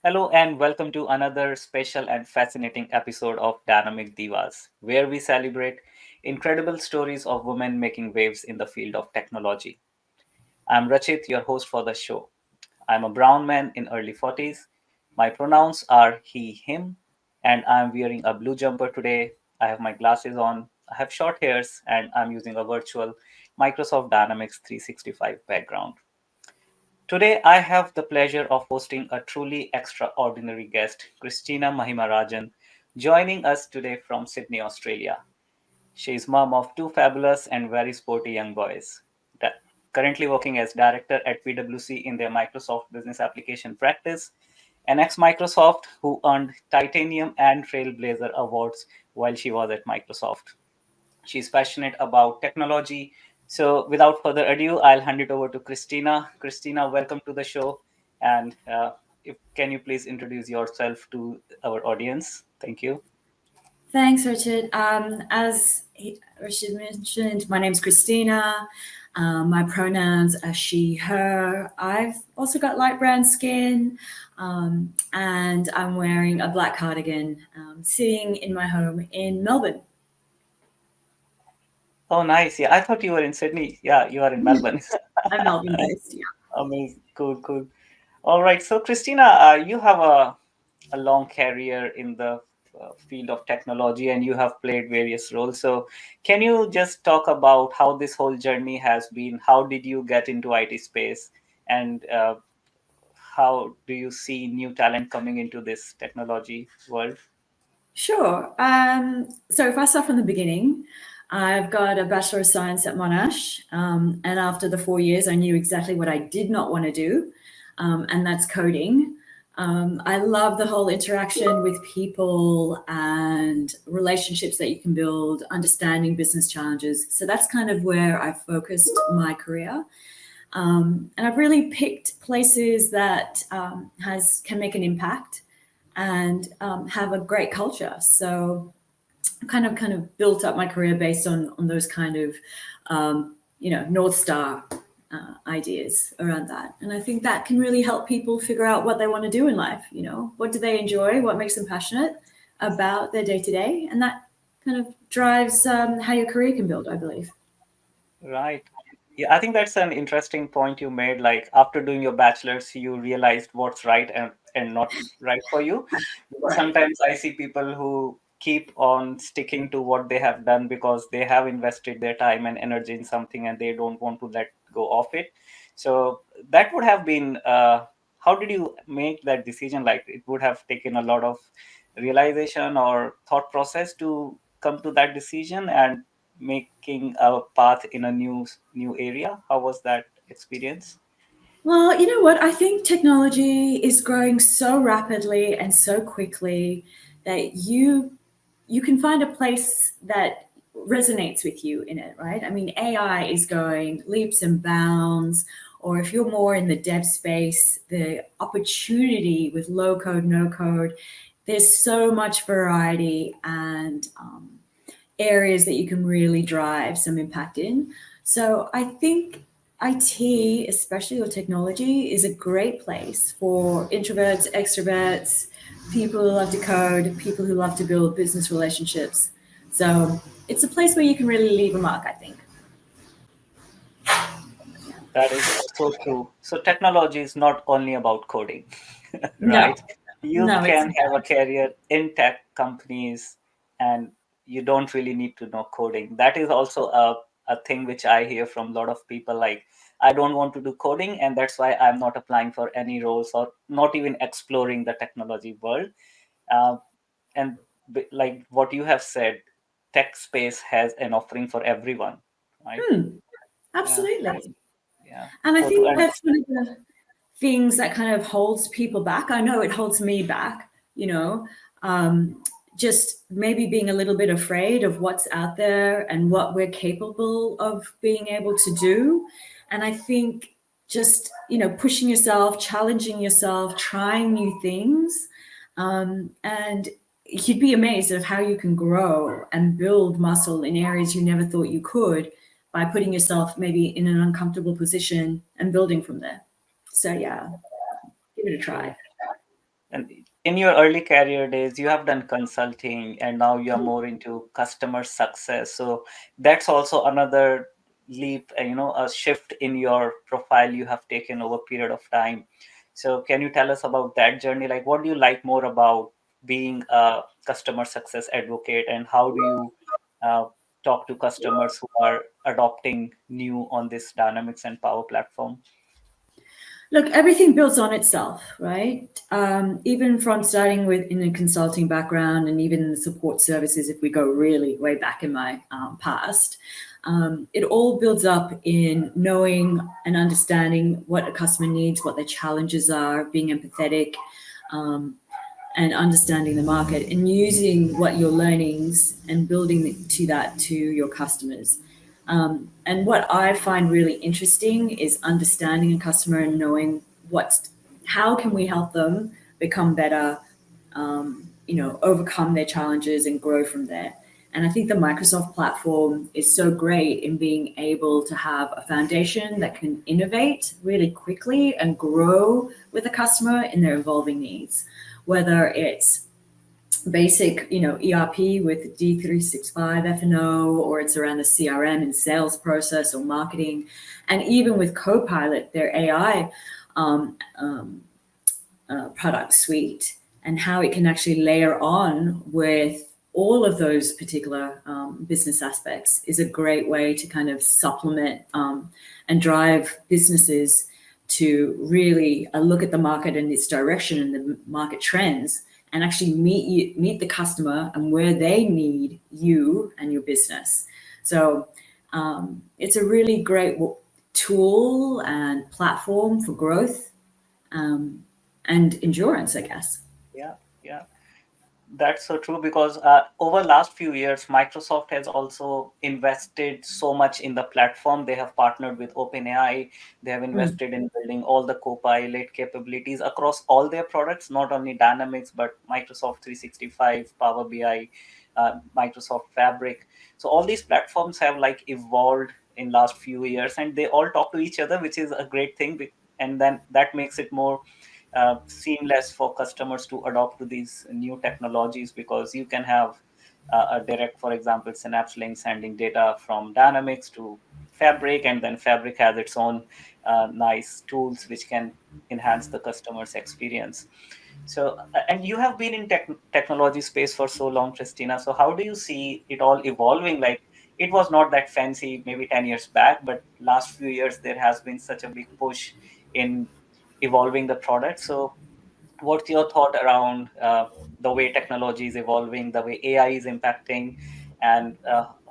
Hello and welcome to another special and fascinating episode of Dynamic Divas, where we celebrate incredible stories of women making waves in the field of technology. I'm Rachit, your host for the show. I'm a brown man in early 40s. My pronouns are he, him, and I'm wearing a blue jumper today. I have my glasses on, I have short hairs, and I'm using a virtual Microsoft Dynamics 365 background. Today, I have the pleasure of hosting a truly extraordinary guest, Christina Mahimarajan, joining us today from Sydney, Australia. She is mom of two fabulous and very sporty young boys. Currently working as director at PwC in their Microsoft Business Application practice, an ex-Microsoft who earned Titanium and Trailblazer awards while she was at Microsoft. She's passionate about technology. So, without further ado, I'll hand it over to Christina. Christina, welcome to the show. And can you please introduce yourself to our audience? Thank you. Thanks, Richard. Richard mentioned, my name's Christina. My pronouns are she, her. I've also got light brown skin, and I'm wearing a black cardigan, sitting in my home in Melbourne. Oh, nice. Yeah, I thought you were in Sydney. Yeah, you are in Melbourne. I'm Melbourne based. Yeah. Amazing. Cool, cool. All right. So, Christina, you have a long career in the field of technology and you have played various roles. So, can you just talk about how this whole journey has been? How did you get into IT space? And how do you see new talent coming into this technology world? Sure. So if I start from the beginning, I've got a Bachelor of Science at Monash, and after the 4 years, I knew exactly what I did not want to do, and that's coding. I love the whole interaction with people and relationships that you can build, understanding business challenges. So that's kind of where I focused my career. And I've really picked places that can make an impact and have a great culture. So kind of built up my career based on those kind of North Star ideas around that. And I think that can really help people figure out what they want to do in life. What do they enjoy? What makes them passionate about their day to day? And that kind of drives how your career can build, I believe. Right. Yeah, I think that's an interesting point you made. Like after doing your bachelor's, you realized what's right and not right for you. Because Right. sometimes I see people who keep on sticking to what they have done because they have invested their time and energy in something and they don't want to let go of it. So that would have been, how did you make that decision? Like it would have taken a lot of realization or thought process to come to that decision and making a path in a new area. How was that experience? Well, you know what? I think technology is growing so rapidly and so quickly that you can find a place that resonates with you in it, right? I mean, AI is going leaps and bounds, or if you're more in the dev space, the opportunity with low code, no code, there's so much variety and areas that you can really drive some impact in. So I think IT, especially or technology, is a great place for introverts, extroverts, people who love to code, people who love to build business relationships. So it's a place where you can really leave a mark, I think. That is so true. So technology is not only about coding, No, right? You no, it's can have a career in tech companies and you don't really need to know coding. That is also a thing which I hear from a lot of people like, I don't want to do coding, and that's why I'm not applying for any roles or not even exploring the technology world. Uh, and like what you have said, tech space has an offering for everyone, right? Yeah, absolutely. yeah. And I So to think that's one of the things that kind of holds people back. I know it holds me back, um, just maybe being a little bit afraid of what's out there and what we're capable of being able to do. And I think just, pushing yourself, challenging yourself, trying new things. And you'd be amazed at how you can grow and build muscle in areas you never thought you could by putting yourself maybe in an uncomfortable position and building from there. So yeah, give it a true. try. And in your early career days, you have done consulting and now you are more into customer success. So that's also another leap, a shift in your profile you have taken over a period of time. So can you tell us about that journey? Like, what do you like more about being a customer success advocate, and how do you uh, talk to customers who are adopting new on this Dynamics and Power Platform? Look, everything builds on itself, right? Even from starting with in a consulting background and even the support services, if we go really way back in my past, it all builds up in knowing and understanding what a customer needs, what their challenges are, being empathetic, um, and understanding the market and using what your learnings and building to that to your customers. And what I find really interesting is understanding a customer and knowing how can we help them become better, overcome their challenges and grow from there. And I think the Microsoft platform is so great in being able to have a foundation that can innovate really quickly and grow with the customer in their evolving needs, whether it's basic, ERP with D365 F&O, or it's around the CRM and sales process or marketing, and even with Copilot, their AI product suite, and how it can actually layer on with all of those particular business aspects is a great way to kind of supplement and drive businesses to really look at the market and its direction and the market trends, and actually meet the customer and where they need you and your business. So it's a really great tool and platform for growth, um, and endurance, I guess. Yeah, yeah. That's so true, because over last few years, Microsoft has also invested so much in the platform. They have partnered with OpenAI. They have Mm. invested in building all the Copilot capabilities across all their products, not only Dynamics, but Microsoft 365, Power BI, Microsoft Fabric. So all these platforms have like evolved in last few years, and they all talk to each other, which is a great thing. And then that makes it more seamless for customers to adopt to these new technologies, because you can have a direct, for example, Synapse link sending data from Dynamics to Fabric, and then Fabric has its own nice tools which can enhance the customer's experience. So, and you have been in technology space for so long, Christina. So, how do you see it all evolving? Like, it was not that fancy maybe 10 years back, but last few years there has been such a big push in evolving the product. So, what's your thought around the way technology is evolving, the way AI is impacting, and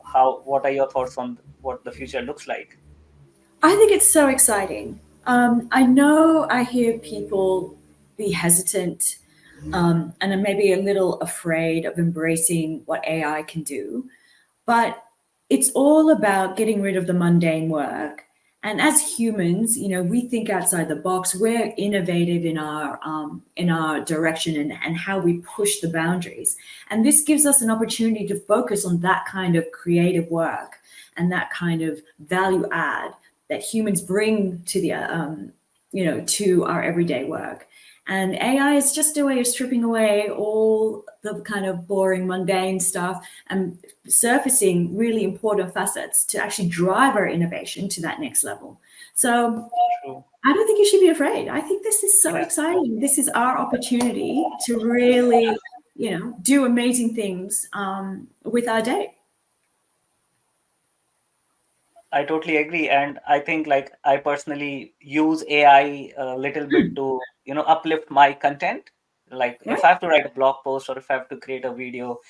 how? What are your thoughts on what the future looks like? I think it's so exciting. I know I hear people be hesitant, and are maybe a little afraid of embracing what AI can do. But it's all about getting rid of the mundane work. And as humans, we think outside the box. We're innovative in our direction, and how we push the boundaries. And this gives us an opportunity to focus on that kind of creative work and that kind of value add that humans bring to the to our everyday work. And AI is just a way of stripping away all the kind of boring, mundane stuff and surfacing really important facets to actually drive our innovation to that next level. So True. I don't think you should be afraid. I think this is so Yeah. exciting. This is our opportunity to really, do amazing things with our day. I totally agree, and I think like I personally use AI a little bit to uplift my content. Like Right? if I have to write a blog post or if I have to create a video,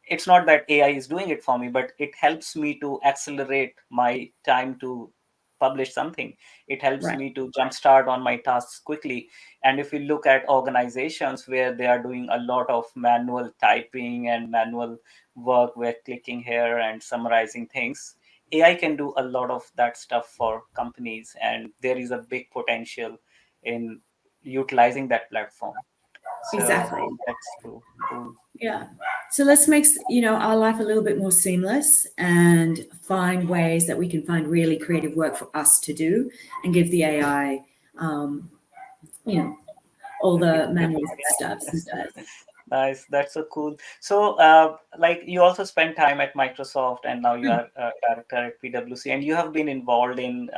it's not that AI is doing it for me, but it helps me to accelerate my time to publish something. It helps Right. me to jumpstart on my tasks quickly. And if you look at organizations where they are doing a lot of manual typing and manual work, where clicking here and summarizing things, AI can do a lot of that stuff for companies, and there is a big potential in utilizing that platform. So Exactly. that's true. Cool. Yeah. So let's make our life a little bit more seamless and find ways that we can find really creative work for us to do and give the AI, um, you know all the manual steps instead. Nice. That's so cool. So, like you also spent time at Microsoft, and now you are director at PwC, and you have been involved in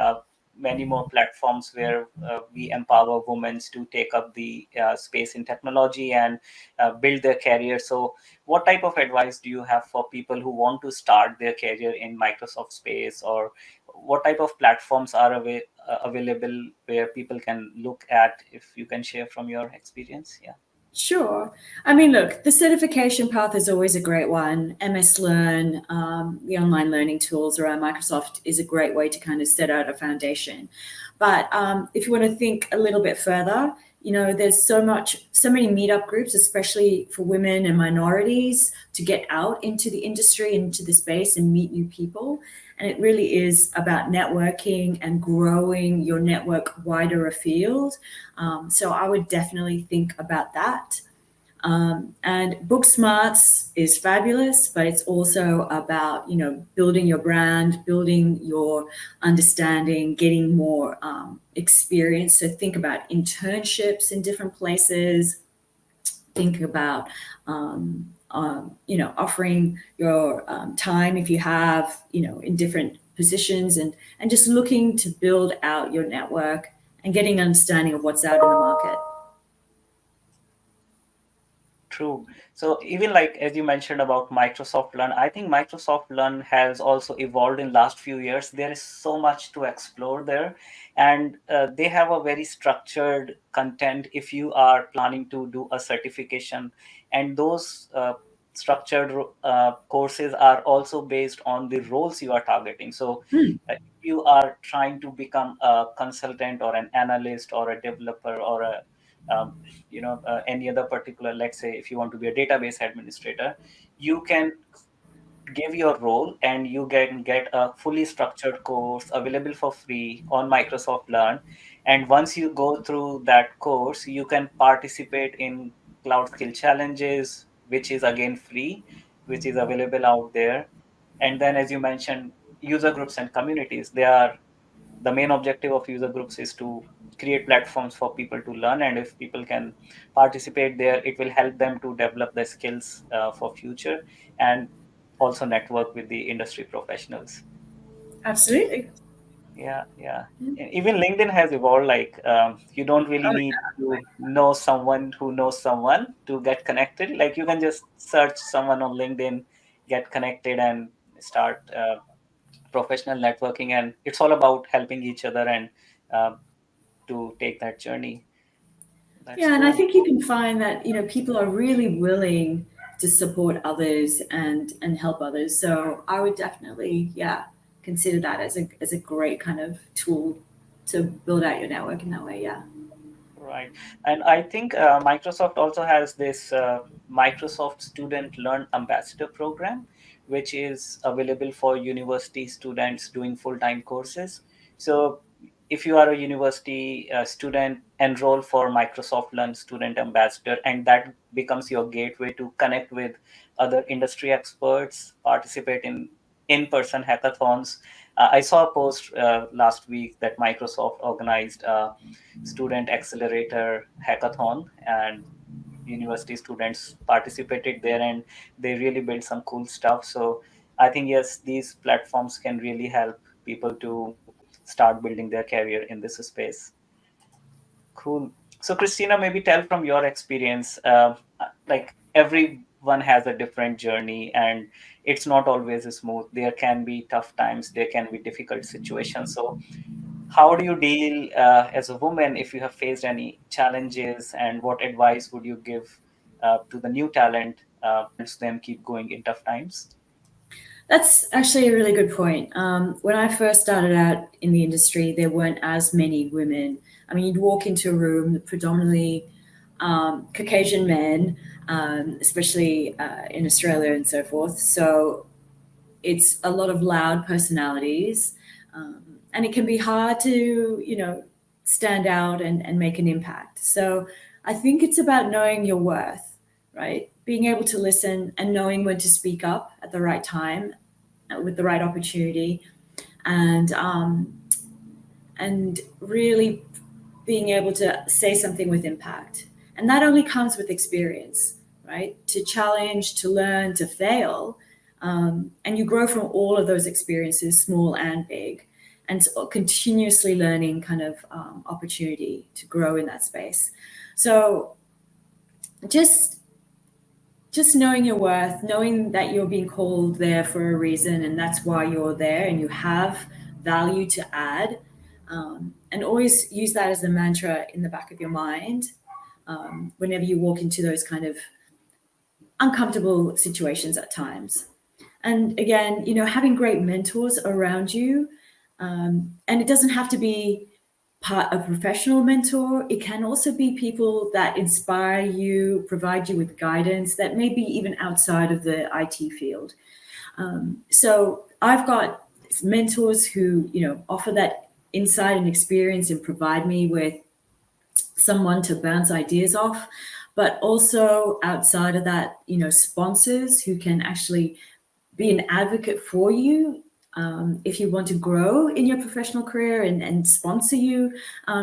many more platforms where we empower women to take up the space in technology and build their career. So, what type of advice do you have for people who want to start their career in Microsoft space, or what type of platforms are available where people can look at? If you can share from your experience, yeah. Sure. I mean, look, the certification path is always a great one. MS Learn, the online learning tools around Microsoft is a great way to kind of set out a foundation. But if you want to think a little bit further, there's so many meetup groups, especially for women and minorities, to get out into the industry, into the space and meet new people. And it really is about networking and growing your network wider afield. So I would definitely think about that. And Book Smarts is fabulous, but it's also about, building your brand, building your understanding, getting more experience. So think about internships in different places. Think about, offering your time if you have, in different positions, and just looking to build out your network and getting an understanding of what's out in the market. True. So even like as you mentioned about Microsoft Learn, I think Microsoft Learn has also evolved in last few years. There is so much to explore there, and they have a very structured content if you are planning to do a certification, and those structured courses are also based on the roles you are targeting. So if you are trying to become a consultant or an analyst or a developer or a um, any other particular, let's say if you want to be a database administrator, you can give your role and you can get a fully structured course available for free on Microsoft Learn. And once you go through that course, you can participate in cloud skill challenges, which is again free, which is available out there. And then as you mentioned, user groups and communities, they are the main objective of user groups is to create platforms for people to learn, and if people can participate there, it will help them to develop their skills for future, and also network with the industry professionals. Absolutely. Yeah, yeah. And even LinkedIn has evolved, like you don't really Oh, need to know someone who knows someone to get connected. Like you can just search someone on LinkedIn, get connected, and start professional networking, and it's all about helping each other and uh, to take that journey. That's yeah, and I cool. think you can find that people are really willing to support others and help others. So I would definitely, yeah, consider that as a great kind of tool to build out your network in that way. Yeah. Right. And I think Microsoft also has this Microsoft Student Learn Ambassador program, which is available for university students doing full-time courses. So if you are a university student, enroll for Microsoft Learn Student Ambassador, and that becomes your gateway to connect with other industry experts, participate in in-person hackathons. I saw a post last week that Microsoft organized student accelerator hackathon, and university students participated there, and they really built some cool stuff. So I think yes, these platforms can really help people to start building their career in this space. Cool. So Christina, maybe tell from your experience, like everyone has a different journey, and it's not always smooth. There can be tough times, there can be difficult situations. So how do you deal as a woman if you have faced any challenges, and what advice would you give to the new talent helps them keep going in tough times? That's actually a really good point. When I first started out in the industry, there weren't as many women. I mean, you'd walk into a room predominantly Caucasian men, especially in Australia and so forth. So it's a lot of loud personalities, and it can be hard to stand out and make an impact. So I think it's about knowing your worth, right? Being able to listen and knowing when to speak up at the right time, with the right opportunity, and and really being able to say something with impact. And that only comes with experience, right? To challenge, to learn, to fail. And you grow from all of those experiences, small and big, and so continuously learning kind of opportunity to grow in that space. So just just knowing your worth, knowing that you're being called there for a reason and that's why you're there and you have value to add. And always use that as the mantra in the back of your mind whenever you walk into those kind of uncomfortable situations at times. And again, having great mentors around you, and it doesn't have to be part a professional mentor. It can also be people that inspire you, provide you with guidance that may be even outside of the IT field. So I've got mentors who offer that insight and experience and provide me with someone to bounce ideas off, but also outside of that, sponsors who can actually be an advocate for you if you want to grow in your professional career and sponsor you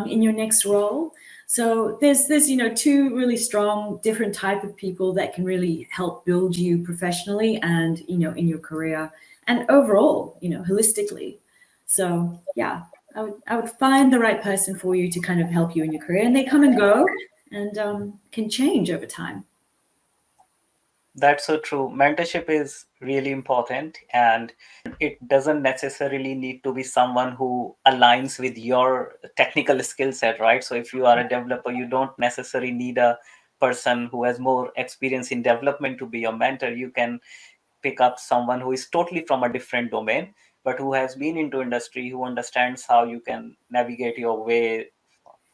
in your next role. So there's two really strong different type of people that can really help build you professionally and in your career and overall holistically. So yeah, I would find the right person for you to kind of help you in your career, and they come and go and can change over time. That's so true. Mentorship is really important, and it doesn't necessarily need to be someone who aligns with your technical skill set, right? So if you are a developer, you don't necessarily need a person who has more experience in development to be your mentor. You can pick up someone who is totally from a different domain, but who has been into industry, who understands how you can navigate your way,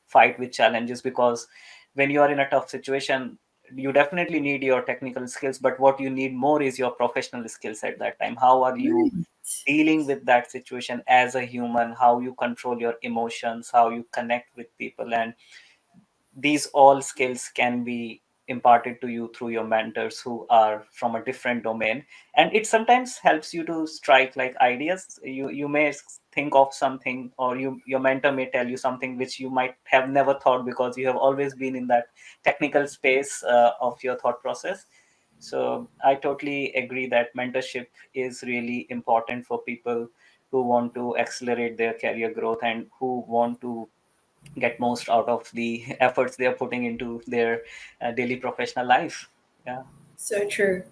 fight with challenges. Because when you are in a tough situation, you definitely need your technical skills, but what you need more is your professional skills at that time. How are you Right. dealing with that situation as a human, how you control your emotions, how you connect with people. And these all skills can be imparted to you through your mentors who are from a different domain. And it sometimes helps you to strike like ideas. You may think of something, or your mentor may tell you something which you might have never thought, because you have always been in that technical space of your thought process. So I totally agree that mentorship is really important for people who want to accelerate their career growth and who want to get most out of the efforts they are putting into their daily professional life. Yeah, So true.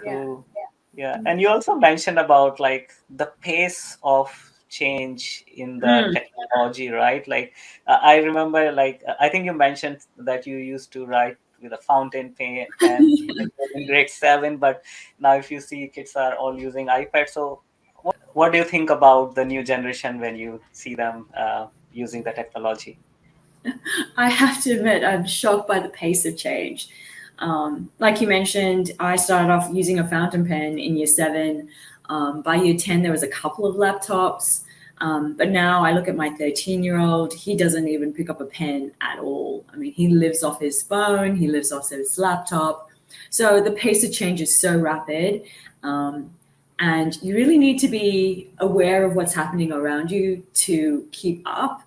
Yeah. cool. Yeah, and you also mentioned about like the pace of change in the Mm. technology, right? Like I remember, like I think you mentioned that you used to write with a fountain pen when you were in grade 7, but now if you see kids are all using iPad. So what do you think about the new generation when you see them using the technology? I have to admit, I'm shocked by the pace of change. Like you mentioned, I started off using a fountain pen in year 7. By year 10, there was a couple of laptops. But now I look at my 13-year-old, he doesn't even pick up a pen at all. I mean, he lives off his phone, he lives off his laptop. So the pace of change is so rapid. Um, and you really need to be aware of what's happening around you to keep up,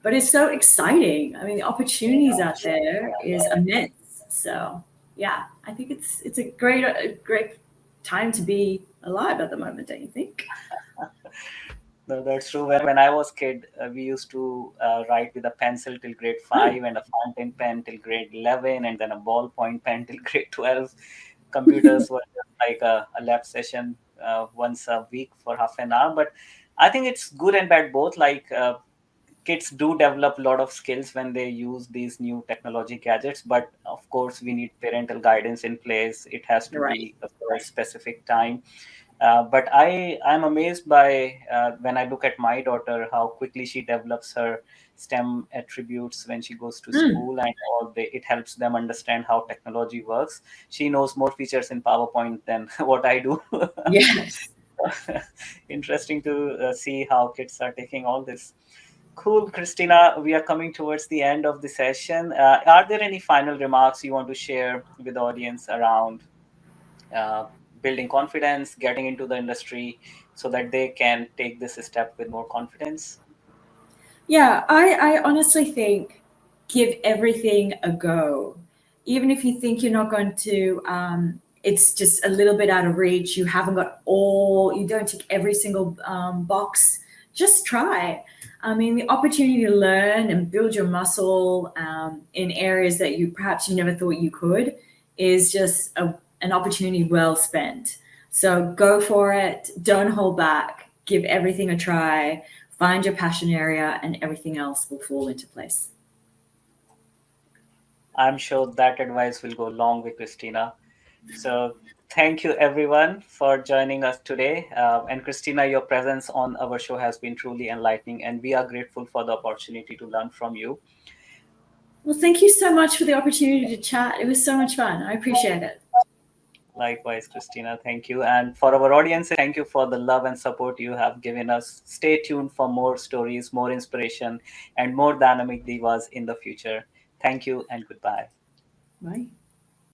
but it's so exciting. I mean, the opportunities out there is immense. So yeah, I think it's a great time to be alive at the moment. Don't you think? No, that's true. When I was kid, we used to write with a pencil till grade 5, and a fountain pen till grade 11, and then a ballpoint pen till grade 12. Computers were just like a lab session once a week for half an hour. But I think it's good and bad both. Like kids do develop a lot of skills when they use these new technology gadgets, but of course we need parental guidance in place. It has to Right. be for a specific time. But I'm amazed by when I look at my daughter, how quickly she develops her STEM attributes when she goes to Mm, school, and it helps them understand how technology works. She knows more features in PowerPoint than what I do. yes. Interesting to see how kids are taking all this. Cool, Christina. We are coming towards the end of the session. Are there any final remarks you want to share with the audience around uh, building confidence, getting into the industry, so that they can take this step with more confidence? Yeah, I honestly think. give everything a go. Even if you think you're not going to, it's just a little bit out of reach, you haven't got you don't tick every single box, just try. I mean, the opportunity to learn and build your muscle in areas that perhaps you never thought you could is just an opportunity well spent. So go for it, don't hold back, give everything a try, find your passion area, and everything else will fall into place. I'm sure that advice will go long with Christina. So, thank you everyone for joining us today. And Christina, your presence on our show has been truly enlightening, and we are grateful for the opportunity to learn from you. Well, thank you so much for the opportunity to chat. It was so much fun. I appreciate it. Likewise, Christina, thank you. And for our audience, thank you for the love and support you have given us. Stay tuned for more stories, more inspiration, and more dynamic divas in the future. Thank you and goodbye. Bye.